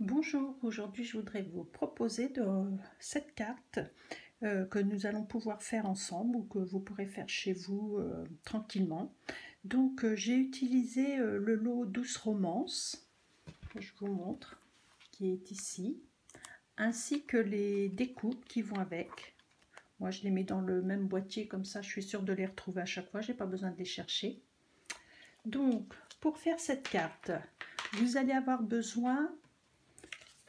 Bonjour, aujourd'hui je voudrais vous proposer cette carte que nous allons pouvoir faire ensemble ou que vous pourrez faire chez vous tranquillement. Donc j'ai utilisé le lot Douce Romance, que je vous montre, qui est ici, ainsi que les découpes qui vont avec. Moi je les mets dans le même boîtier, comme ça je suis sûre de les retrouver à chaque fois, j'ai pas besoin de les chercher. Donc pour faire cette carte, vous allez avoir besoin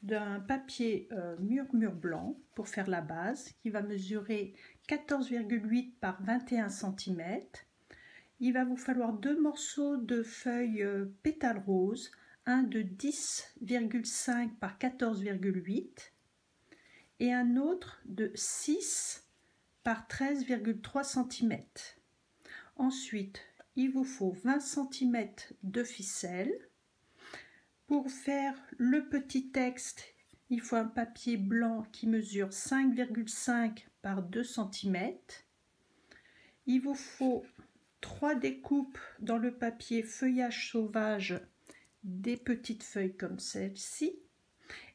d'un papier mur blanc pour faire la base qui va mesurer 14,8 par 21 cm. Il va vous falloir deux morceaux de feuilles pétales roses, un de 10,5 par 14,8 et un autre de 6 par 13,3 cm. Ensuite, il vous faut 20 cm de ficelle. Pour faire le petit texte, il faut un papier blanc qui mesure 5,5 par 2 cm. Il vous faut 3 découpes dans le papier feuillage sauvage, des petites feuilles comme celle-ci.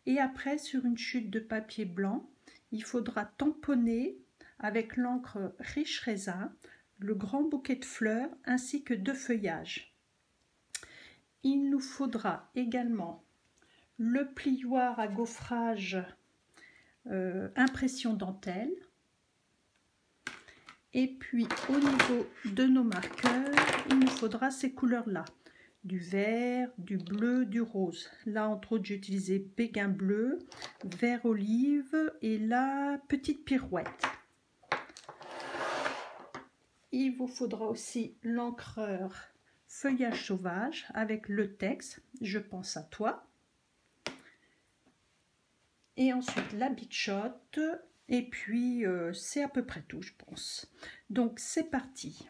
Et après, sur une chute de papier blanc, il faudra tamponner avec l'encre riche raisin le grand bouquet de fleurs ainsi que 2 feuillages. Il nous faudra également le plioir à gaufrage impression dentelle. Et puis au niveau de nos marqueurs, il nous faudra ces couleurs-là. Du vert, du bleu, du rose. Là, entre autres, j'ai utilisé béguin bleu, vert olive et la petite pirouette. Il vous faudra aussi l'encreur feuillage sauvage avec le texte « Je pense à toi ». Et ensuite la Big Shot, et puis c'est à peu près tout, je pense. Donc c'est parti.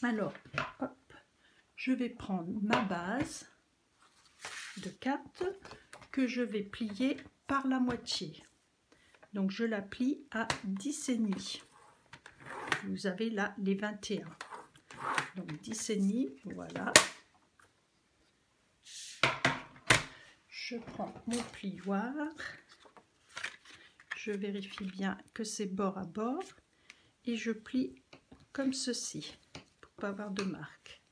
Alors, hop, je vais prendre ma base de carte que je vais plier par la moitié. Donc je la plie à 10,5. Vous avez là les 21. Donc 10,5, voilà. Je prends mon plioir, je vérifie bien que c'est bord à bord et je plie comme ceci pour pas avoir de marque.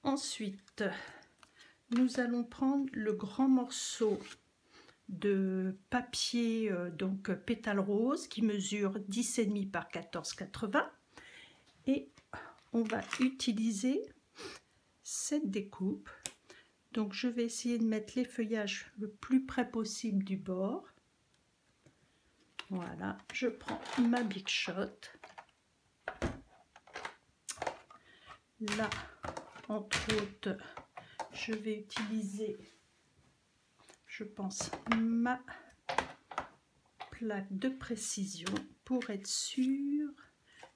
Ensuite, nous allons prendre le grand morceau de papier donc pétale rose qui mesure 10,5 par 14,80 et on va utiliser cette découpe. Donc je vais essayer de mettre les feuillages le plus près possible du bord. Voilà, je prends ma Big Shot. Là, entre autres, je vais utiliser, je pense, ma plaque de précision pour être sûr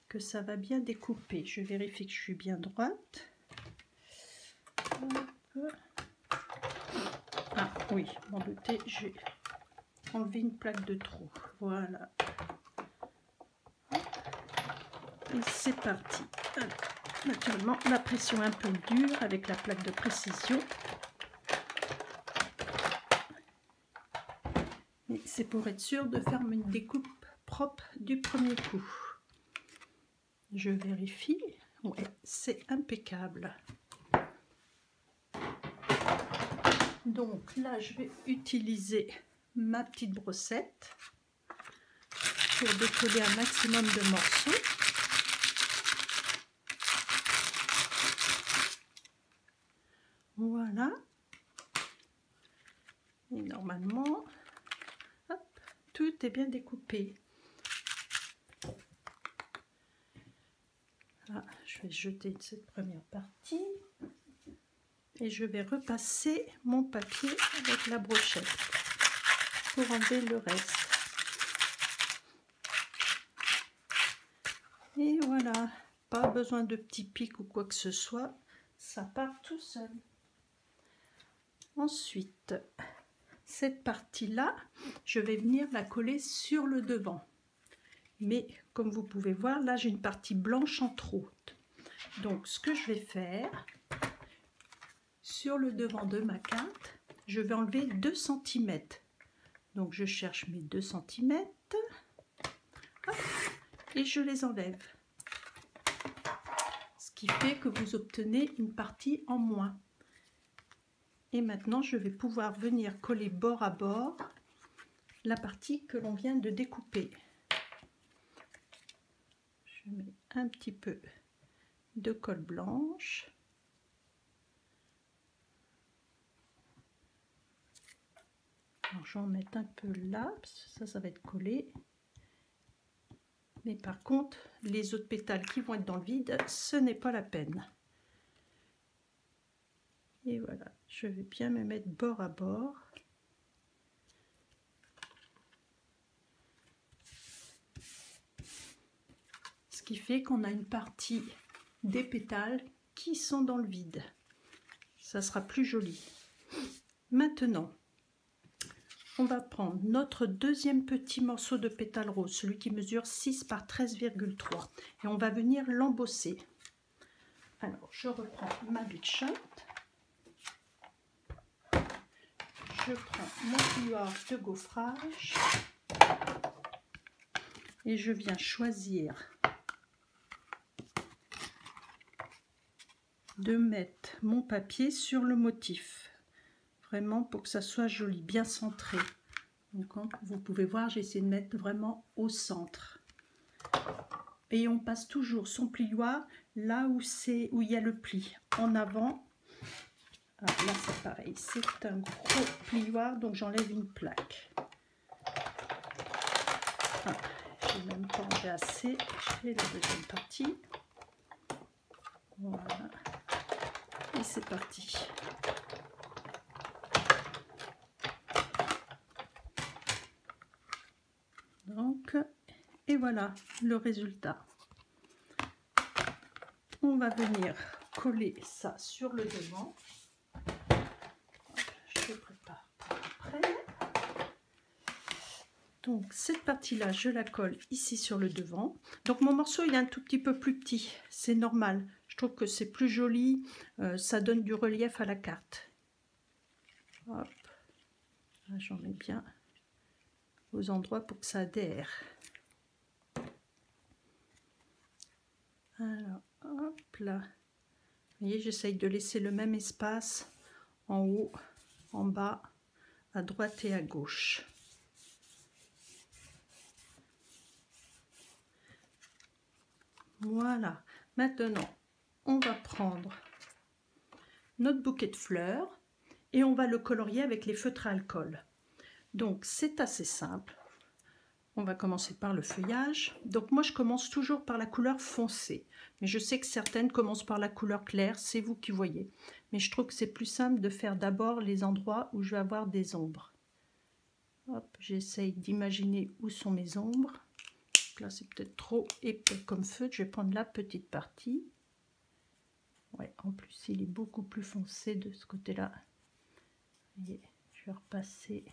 que ça va bien découper. Je vérifie que je suis bien droite. Hop. Ah oui, m'en doutais, j'ai enlevé une plaque de trop. Voilà. Et c'est parti. Alors, naturellement, la pression est un peu dure avec la plaque de précision. Mais c'est pour être sûr de faire une découpe propre du premier coup. Je vérifie. Ouais, c'est impeccable. Donc là, je vais utiliser ma petite brossette pour décoller un maximum de morceaux. Voilà. Et normalement, hop, tout est bien découpé. Ah, je vais jeter cette première partie. Et je vais repasser mon papier avec la brochette pour enlever le reste. Et voilà, pas besoin de petits pics ou quoi que ce soit, ça part tout seul. Ensuite, cette partie-là, je vais venir la coller sur le devant. Mais comme vous pouvez voir, là j'ai une partie blanche en trop. Donc ce que je vais faire, Sur le devant de ma carte, je vais enlever 2 cm. Donc je cherche mes 2 cm et je les enlève. Ce qui fait que vous obtenez une partie en moins. Et maintenant, je vais pouvoir venir coller bord à bord la partie que l'on vient de découper. Je mets un petit peu de colle blanche. Alors, je vais en mettre un peu là, parce que ça va être collé. Mais par contre, les autres pétales qui vont être dans le vide, ce n'est pas la peine. Et voilà, je vais bien me mettre bord à bord. Ce qui fait qu'on a une partie des pétales qui sont dans le vide. Ça sera plus joli. Maintenant, on va prendre notre deuxième petit morceau de pétale rose, celui qui mesure 6 par 13,3, et on va venir l'embosser. Alors, je reprends ma Big Shot. Je prends mon plieur de gaufrage et je viens choisir de mettre mon papier sur le motif, vraiment pour que ça soit joli, bien centré. Donc vous pouvez voir, j'ai essayé de mettre vraiment au centre. Et on passe toujours son plioir là où il y a le pli, en avant. Alors là c'est pareil, c'est un gros plioir, donc j'enlève une plaque. J'ai même pas enlevé assez, je fais la deuxième partie. Voilà, et c'est parti. Donc, et voilà le résultat. On va venir coller ça sur le devant. Je prépare pour après. Donc cette partie-là, je la colle ici sur le devant. Donc mon morceau, il est un tout petit peu plus petit. C'est normal. Je trouve que c'est plus joli. Ça donne du relief à la carte. Hop. J'en mets bien aux endroits pour que ça adhère. Alors, hop là. Vous voyez, j'essaye de laisser le même espace en haut, en bas, à droite et à gauche. Voilà. Maintenant, on va prendre notre bouquet de fleurs et on va le colorier avec les feutres à alcool. Donc, c'est assez simple. On va commencer par le feuillage. Donc moi je commence toujours par la couleur foncée. Mais je sais que certaines commencent par la couleur claire, c'est vous qui voyez. Mais je trouve que c'est plus simple de faire d'abord les endroits où je vais avoir des ombres. Hop, j'essaye d'imaginer où sont mes ombres. Donc là c'est peut-être trop épais comme feutre, je vais prendre la petite partie. Ouais, en plus il est beaucoup plus foncé de ce côté-là. Et je vais repasser.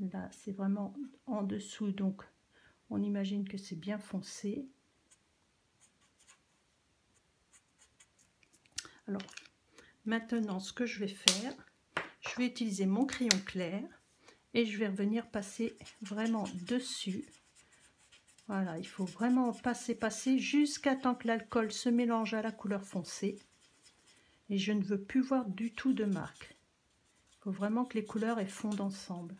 Là c'est vraiment en dessous, donc on imagine que c'est bien foncé. Alors maintenant ce que je vais faire, je vais utiliser mon crayon clair et je vais revenir passer vraiment dessus. Voilà, il faut vraiment passer jusqu'à temps que l'alcool se mélange à la couleur foncée. Et je ne veux plus voir du tout de marque. Il faut vraiment que les couleurs fondent ensemble.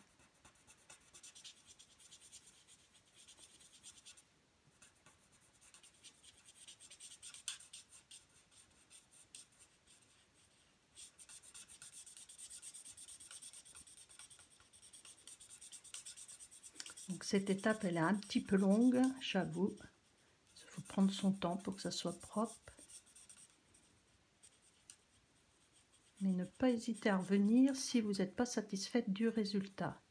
Donc cette étape, elle est un petit peu longue, j'avoue. Il faut prendre son temps pour que ça soit propre. Mais ne pas hésiter à revenir si vous n'êtes pas satisfaite du résultat.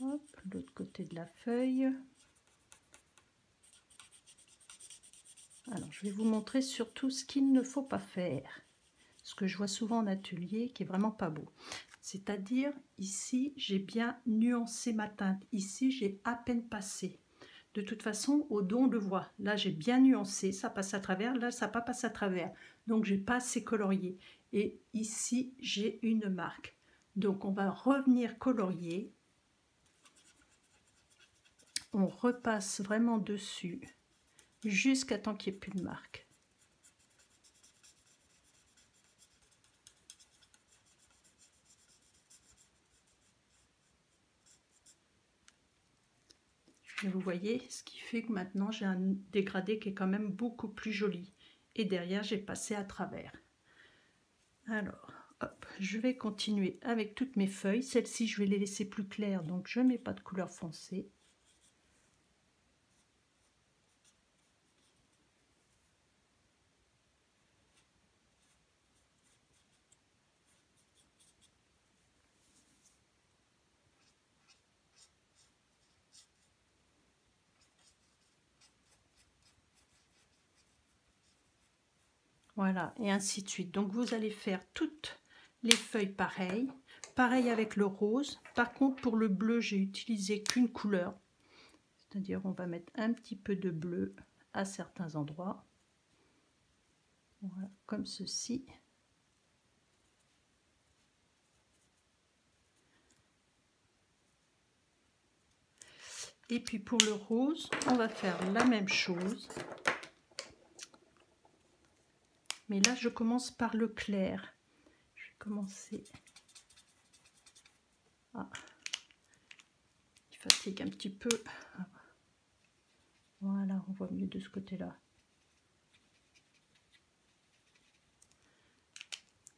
Hop, l'autre côté de la feuille. Alors, je vais vous montrer surtout ce qu'il ne faut pas faire. Ce que je vois souvent en atelier qui est vraiment pas beau. C'est-à-dire, ici, j'ai bien nuancé ma teinte. Ici, j'ai à peine passé. De toute façon, au dos, on le voit. Là, j'ai bien nuancé, ça passe à travers. Là, ça pas passe à travers. Donc, j'ai pas assez colorié. Et ici, j'ai une marque. Donc, on va revenir colorier. On repasse vraiment dessus jusqu'à temps qu'il n'y ait plus de marque. Et vous voyez, ce qui fait que maintenant j'ai un dégradé qui est quand même beaucoup plus joli. Et derrière, j'ai passé à travers. Alors, hop, je vais continuer avec toutes mes feuilles. Celles-ci, je vais les laisser plus claires, donc je ne mets pas de couleur foncée. Voilà, et ainsi de suite. Donc, vous allez faire toutes les feuilles pareilles. Pareil avec le rose. Par contre, pour le bleu, j'ai utilisé qu'une couleur. C'est-à-dire, on va mettre un petit peu de bleu à certains endroits. Voilà, comme ceci. Et puis pour le rose, on va faire la même chose. Mais là, je commence par le clair. Je vais commencer. Ah, il fatigue un petit peu. Voilà, on voit mieux de ce côté-là.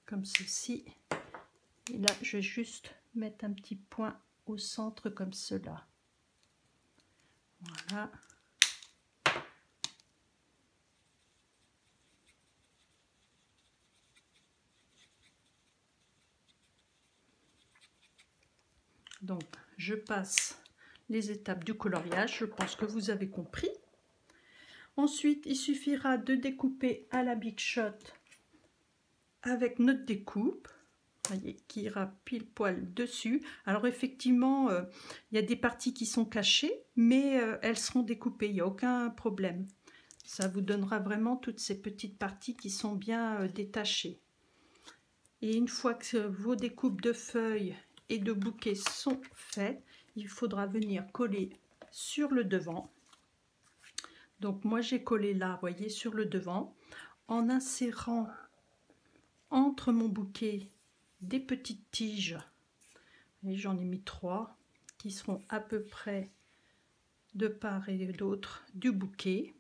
Comme ceci. Et là, je vais juste mettre un petit point au centre comme cela. Voilà. Donc, je passe les étapes du coloriage. Je pense que vous avez compris. Ensuite, il suffira de découper à la Big Shot avec notre découpe. Voyez, qui ira pile poil dessus. Alors effectivement, il y a des parties qui sont cachées, mais elles seront découpées, il n'y a aucun problème. Ça vous donnera vraiment toutes ces petites parties qui sont bien détachées. Et une fois que vos découpes de feuilles et de bouquets sont faites, il faudra venir coller sur le devant. Donc moi j'ai collé là, vous voyez, sur le devant, en insérant entre mon bouquet des petites tiges. J'en ai mis 3 qui seront à peu près de part et d'autre du bouquet.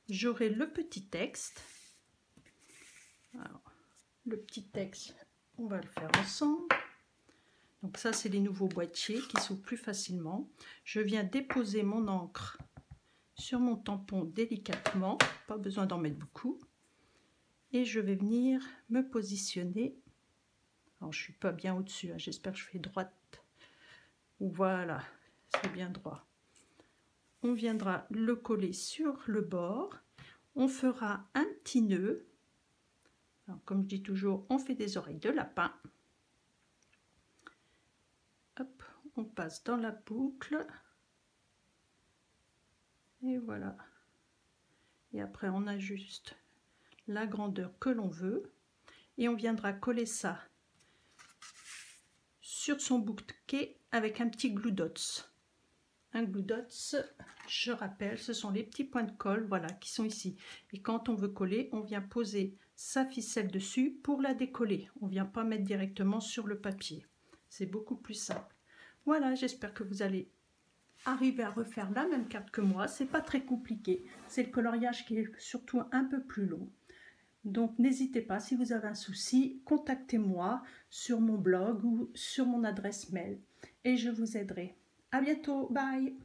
J'aurai le petit texte. Alors, le petit texte, on va le faire ensemble. Donc ça, c'est les nouveaux boîtiers qui s'ouvrent plus facilement. Je viens déposer mon encre sur mon tampon délicatement, pas besoin d'en mettre beaucoup. Et je vais venir me positionner. Alors, je ne suis pas bien au-dessus, hein. J'espère que je fais droite. Voilà, c'est bien droit. On viendra le coller sur le bord. On fera un petit nœud. Alors, comme je dis toujours, on fait des oreilles de lapin. Hop, on passe dans la boucle. Et voilà. Et après, on ajuste la grandeur que l'on veut. Et on viendra coller ça sur son bouquet avec un petit glue dots. Un glue dots, je rappelle, ce sont les petits points de colle, voilà, qui sont ici. Et quand on veut coller, on vient poser sa ficelle dessus pour la décoller. On ne vient pas mettre directement sur le papier. C'est beaucoup plus simple. Voilà, j'espère que vous allez arriver à refaire la même carte que moi. C'est pas très compliqué. C'est le coloriage qui est surtout un peu plus long. Donc n'hésitez pas, si vous avez un souci, contactez-moi sur mon blog ou sur mon adresse mail et je vous aiderai. À bientôt, bye!